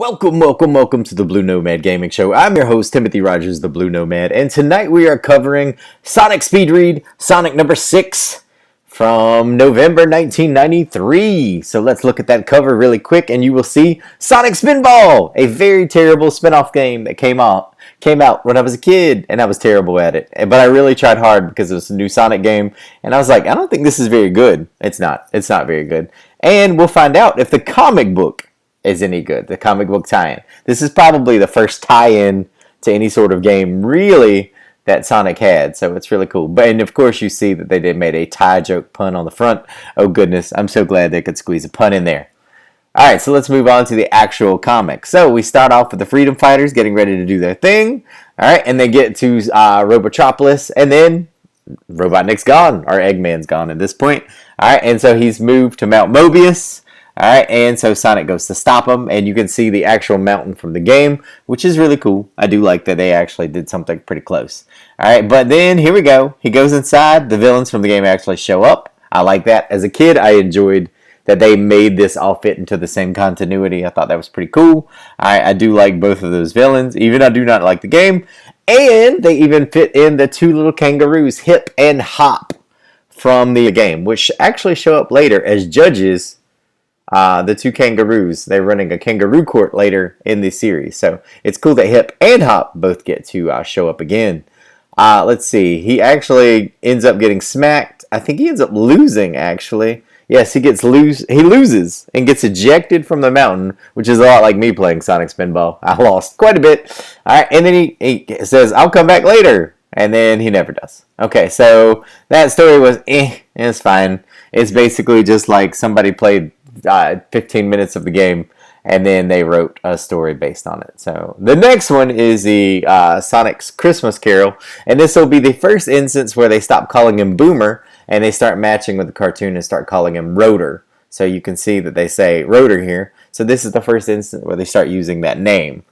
Welcome to the Blue Nomad Gaming Show. I'm your host, Timothy Rogers, the Blue Nomad, and tonight we are covering Sonic Speed Read, Sonic number 6 from November 1993. So let's look at that cover really quick, and you will see Sonic Spinball, a very terrible spin-off game that came out when I was a kid, and I was terrible at it. But I really tried hard because it was a new Sonic game, and I was like, I don't think this is very good. It's not very good. And we'll find out if the comic book is any good, the comic book tie-in. This is probably the first tie-in to any sort of game, really, that Sonic had, so it's really cool. And of course, you see that they made a tie joke pun on the front. Oh goodness, I'm so glad they could squeeze a pun in there. Alright, so let's move on to the actual comic. So we start off with the Freedom Fighters getting ready to do their thing. Alright, and they get to Robotropolis, and then Robotnik's gone, or Eggman's gone at this point. Alright, and so he's moved to Mount Mobius. Alright, and so Sonic goes to stop him, and you can see the actual mountain from the game, which is really cool. I do like that they actually did something pretty close. Alright, but then, here we go. He goes inside. The villains from the game actually show up. I like that. As a kid, I enjoyed that they made this all fit into the same continuity. I thought that was pretty cool. I do like both of those villains, even I do not like the game. And they even fit in the two little kangaroos, Hip and Hop, from the game, which actually show up later as judges. The two kangaroos, they're running a kangaroo court later in the series. So it's cool that Hip and Hop both get to show up again. Let's see. He actually ends up getting smacked. I think he ends up losing, actually. Yes, he loses and gets ejected from the mountain, which is a lot like me playing Sonic Spinball. I lost quite a bit. All right, and then he says, I'll come back later. And then he never does. Okay, so that story was it's fine. It's basically just like somebody played 15 minutes of the game, and then they wrote a story based on it. So the next one is the Sonic's Christmas Carol, and this will be the first instance where they stop calling him Boomer, and they start matching with the cartoon and start calling him Rotor. So you can see that they say Rotor here. So this is the first instance where they start using that name.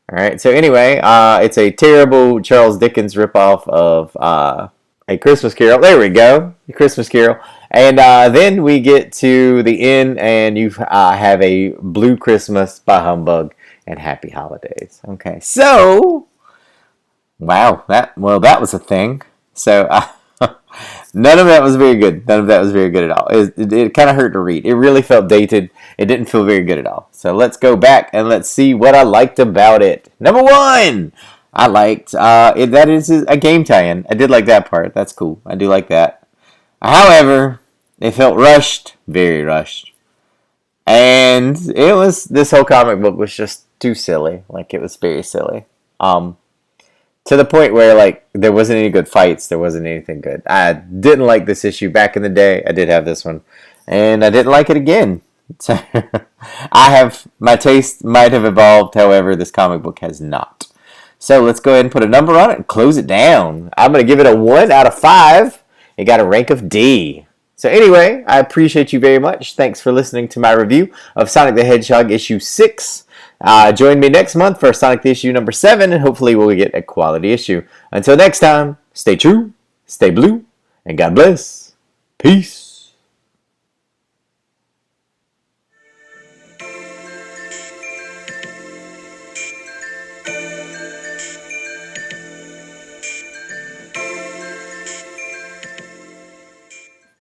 Alright, so anyway, it's a terrible Charles Dickens ripoff of A Christmas Carol. There we go, A Christmas Carol. And then we get to the end, and you have a Blue Christmas by Humbug and Happy Holidays. Okay, so wow, that was a thing. So none of that was very good. None of that was very good at all. It kind of hurt to read. It really felt dated. It didn't feel very good at all. So let's go back and let's see what I liked about it. Number 1, I liked that is a game tie-in. I did like that part. That's cool. I do like that. However, it felt rushed, very rushed. And this whole comic book was just too silly. Like, it was very silly. To the point where, like, there wasn't any good fights. There wasn't anything good. I didn't like this issue back in the day. I did have this one. And I didn't like it again. So my taste might have evolved. However, this comic book has not. So let's go ahead and put a number on it and close it down. I'm going to give it a 1 out of 5. It got a rank of D. So anyway, I appreciate you very much. Thanks for listening to my review of Sonic the Hedgehog issue 6. Join me next month for Sonic the issue number 7, and hopefully we'll get a quality issue. Until next time, stay true, stay blue, and God bless. Peace.